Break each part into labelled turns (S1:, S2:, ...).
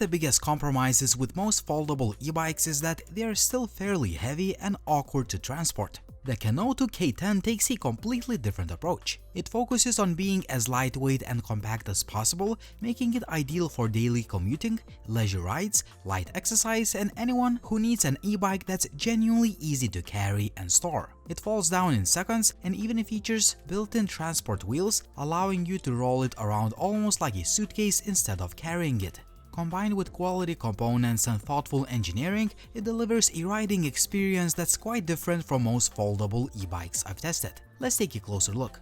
S1: the biggest compromises with most foldable e-bikes is that they are still fairly heavy and awkward to transport. The Kenotu K10 takes a completely different approach. It focuses on being as lightweight and compact as possible, making it ideal for daily commuting, leisure rides, light exercise, and anyone who needs an e-bike that's genuinely easy to carry and store. It falls down in seconds and even features built-in transport wheels, allowing you to roll it around almost like a suitcase instead of carrying it. Combined with quality components and thoughtful engineering, it delivers a riding experience that's quite different from most foldable e-bikes I've tested. Let's take a closer look.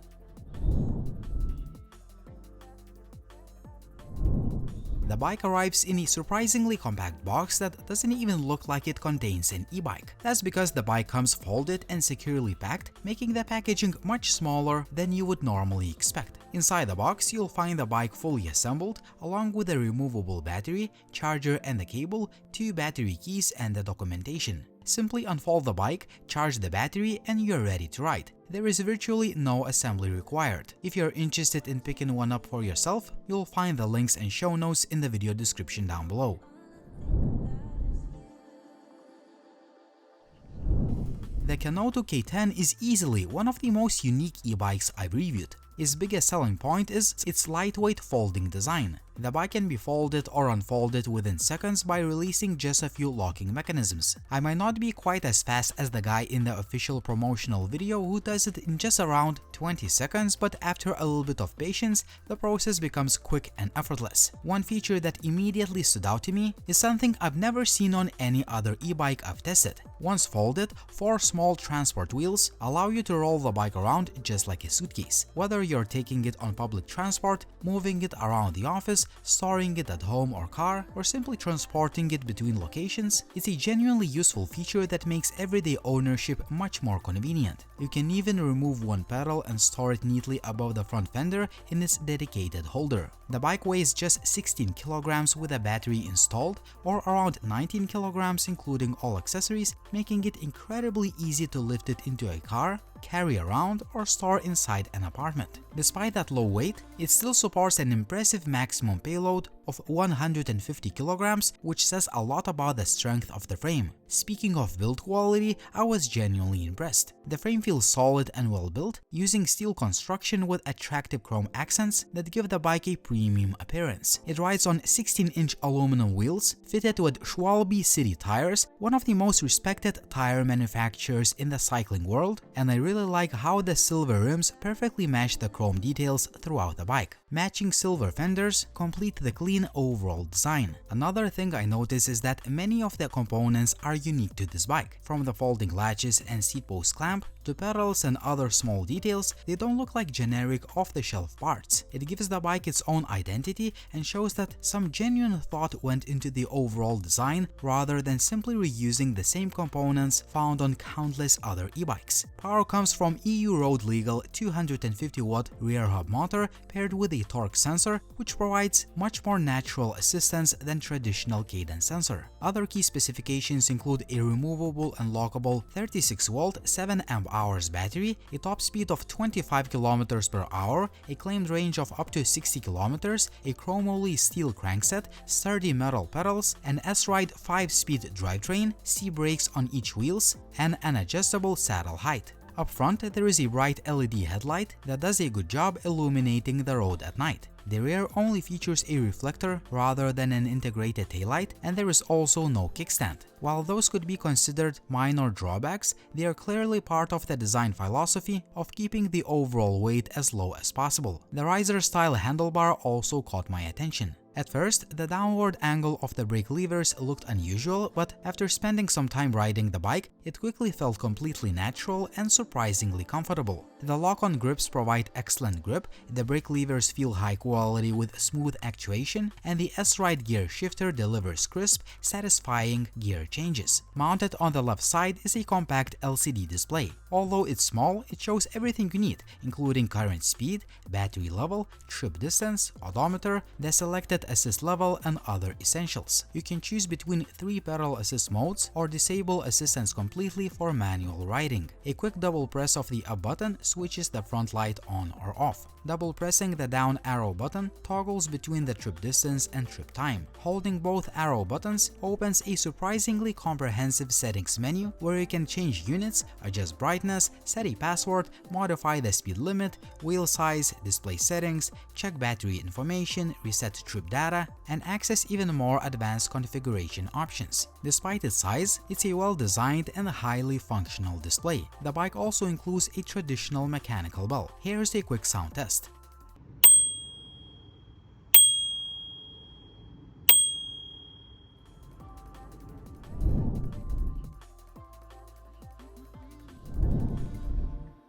S1: The bike arrives in a surprisingly compact box that doesn't even look like it contains an e-bike. That's because the bike comes folded and securely packed, making the packaging much smaller than you would normally expect. Inside the box, you'll find the bike fully assembled, along with a removable battery, charger and the cable, 2 battery keys and the documentation. Simply unfold the bike, charge the battery, and you're ready to ride. There is virtually no assembly required. If you're interested in picking one up for yourself, you'll find the links and show notes in the video description down below. The Kenotto K10 is easily one of the most unique e-bikes I've reviewed. Its biggest selling point is its lightweight folding design. The bike can be folded or unfolded within seconds by releasing just a few locking mechanisms. I might not be quite as fast as the guy in the official promotional video who does it in just around 20 seconds, but after a little bit of patience, the process becomes quick and effortless. One feature that immediately stood out to me is something I've never seen on any other e-bike I've tested. Once folded, 4 small transport wheels allow you to roll the bike around just like a suitcase. Whether you're taking it on public transport, moving it around the office, storing it at home or car, or simply transporting it between locations, it's a genuinely useful feature that makes everyday ownership much more convenient. You can even remove one pedal and store it neatly above the front fender in its dedicated holder. The bike weighs just 16 kilograms with a battery installed, or around 19 kilograms including all accessories, making it incredibly easy to lift it into a car, carry around, or store inside an apartment. Despite that low weight, it still supports an impressive maximum payload of 150 kilograms, which says a lot about the strength of the frame. Speaking of build quality, I was genuinely impressed. The frame feels solid and well built, using steel construction with attractive chrome accents that give the bike a premium appearance. It rides on 16-inch aluminum wheels fitted with Schwalbe City tires, one of the most respected tire manufacturers in the cycling world, and I really like how the silver rims perfectly match the chrome details throughout the bike. Matching silver fenders complete the clean overall design. Another thing I notice is that many of the components are unique to this bike. From the folding latches and seat post clamp to pedals and other small details, they don't look like generic off-the-shelf parts. It gives the bike its own identity and shows that some genuine thought went into the overall design rather than simply reusing the same components found on countless other e-bikes. Power comes from EU road legal 250-watt rear hub motor paired with a torque sensor, which provides much more natural assistance than traditional cadence sensor. Other key specifications include a removable and lockable 36-volt 7Ah battery, a top speed of 25 km per hour, a claimed range of up to 60 km, a chromoly steel crankset, sturdy metal pedals, an S-Ride 5-speed drivetrain, C-brakes on each wheels, and an adjustable saddle height. Up front, there is a bright LED headlight that does a good job illuminating the road at night. The rear only features a reflector rather than an integrated taillight, and there is also no kickstand. While those could be considered minor drawbacks, they are clearly part of the design philosophy of keeping the overall weight as low as possible. The riser-style handlebar also caught my attention. At first, the downward angle of the brake levers looked unusual, but after spending some time riding the bike, it quickly felt completely natural and surprisingly comfortable. The lock-on grips provide excellent grip, the brake levers feel high quality with smooth actuation, and the S-Ride gear shifter delivers crisp, satisfying gear changes. Mounted on the left side is a compact LCD display. Although it's small, it shows everything you need, including current speed, battery level, trip distance, odometer, the selected assist level, and other essentials. You can choose between 3 pedal assist modes or disable assistance completely for manual riding. A quick double press of the up button switches the front light on or off. Double pressing the down arrow button toggles between the trip distance and trip time. Holding both arrow buttons opens a surprisingly comprehensive settings menu where you can change units, adjust brightness, set a password, modify the speed limit, wheel size, display settings, check battery information, reset trip data, and access even more advanced configuration options. Despite its size, it's a well-designed and highly functional display. The bike also includes a traditional mechanical bell. Here's a quick sound test.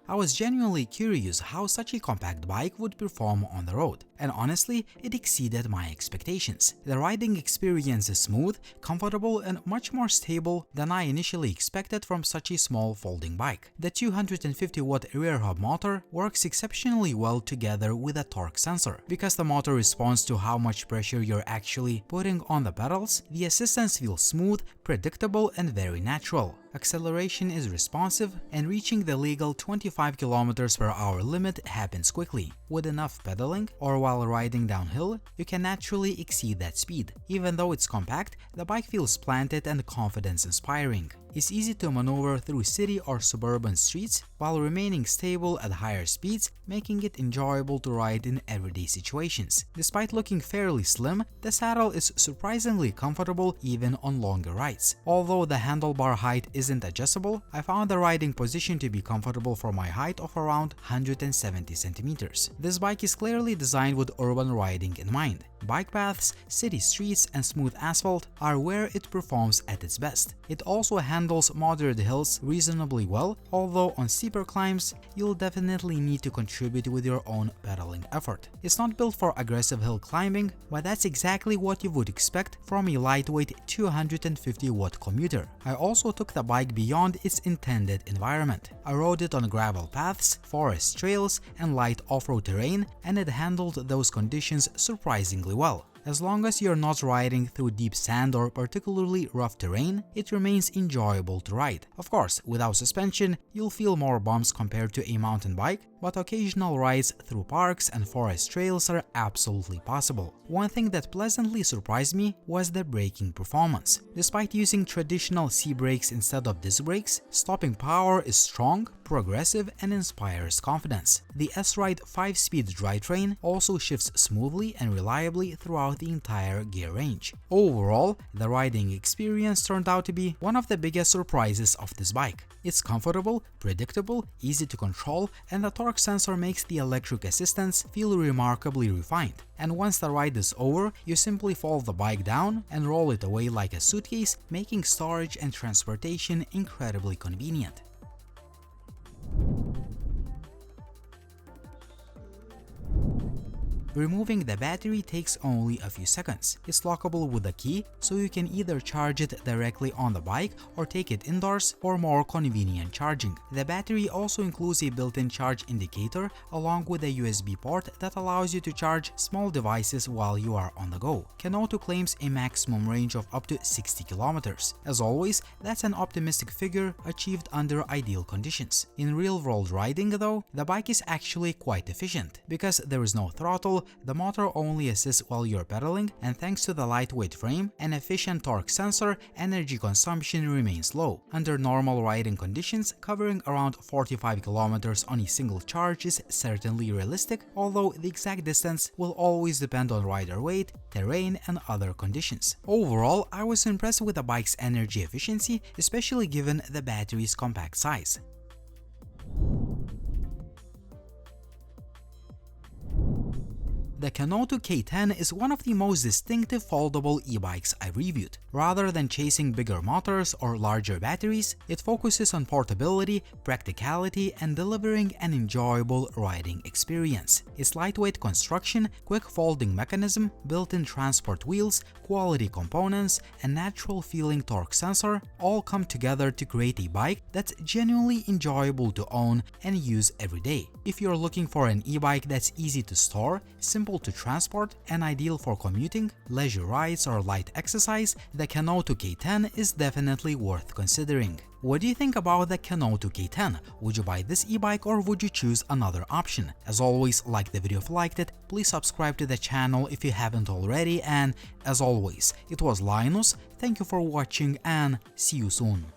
S1: I was genuinely curious how such a compact bike would perform on the road, and honestly, it exceeded my expectations. The riding experience is smooth, comfortable, and much more stable than I initially expected from such a small folding bike. The 250-watt rear hub motor works exceptionally well together with a torque sensor. Because the motor responds to how much pressure you're actually putting on the pedals, the assistance feels smooth, predictable, and very natural. Acceleration is responsive, and reaching the legal 25 km/h limit happens quickly. With enough pedaling, or while riding downhill, you can naturally exceed that speed. Even though it's compact, the bike feels planted and confidence-inspiring. It's easy to maneuver through city or suburban streets while remaining stable at higher speeds, making it enjoyable to ride in everyday situations. Despite looking fairly slim, the saddle is surprisingly comfortable even on longer rides. Although the handlebar height isn't adjustable, I found the riding position to be comfortable for my height of around 170 centimeters. This bike is clearly designed with urban riding in mind. Bike paths, city streets, and smooth asphalt are where it performs at its best. It also handles moderate hills reasonably well, although on steeper climbs, you'll definitely need to contribute with your own pedaling effort. It's not built for aggressive hill climbing, but that's exactly what you would expect from a lightweight 250-watt commuter. I also took the bike beyond its intended environment. I rode it on gravel paths, forest trails, and light off-road terrain, and it handled those conditions surprisingly well. As long as you're not riding through deep sand or particularly rough terrain, it remains enjoyable to ride. Of course, without suspension, you'll feel more bumps compared to a mountain bike, but occasional rides through parks and forest trails are absolutely possible. One thing that pleasantly surprised me was the braking performance. Despite using traditional C-brakes instead of disc brakes, stopping power is strong, progressive, and inspires confidence. The S-Ride 5-speed drivetrain also shifts smoothly and reliably throughout the entire gear range. Overall, the riding experience turned out to be one of the biggest surprises of this bike. It's comfortable, predictable, easy to control, and the torque sensor makes the electric assistance feel remarkably refined. And once the ride is over, you simply fold the bike down and roll it away like a suitcase, making storage and transportation incredibly convenient. Removing the battery takes only a few seconds. It's lockable with a key, so you can either charge it directly on the bike or take it indoors for more convenient charging. The battery also includes a built-in charge indicator along with a USB port that allows you to charge small devices while you are on the go. Kenotto claims a maximum range of up to 60 kilometers. As always, that's an optimistic figure achieved under ideal conditions. In real-world riding, though, the bike is actually quite efficient. Because there is no throttle, the motor only assists while you're pedaling, and thanks to the lightweight frame and efficient torque sensor, energy consumption remains low. Under normal riding conditions, covering around 45 kilometers on a single charge is certainly realistic, although the exact distance will always depend on rider weight, terrain, and other conditions. Overall, I was impressed with the bike's energy efficiency, especially given the battery's compact size. The Kenotto K10 is one of the most distinctive foldable e-bikes I've reviewed. Rather than chasing bigger motors or larger batteries, it focuses on portability, practicality, and delivering an enjoyable riding experience. Its lightweight construction, quick folding mechanism, built-in transport wheels, quality components, and natural-feeling torque sensor all come together to create a bike that's genuinely enjoyable to own and use every day. If you're looking for an e-bike that's easy to store, simple simple to transport and ideal for commuting, leisure rides or light exercise, the Kenotto K10 is definitely worth considering. What do you think about the Kenotto K10? Would you buy this e-bike or would you choose another option? As always, like the video if you liked it, please subscribe to the channel if you haven't already, and as always, it was Linus, thank you for watching and see you soon.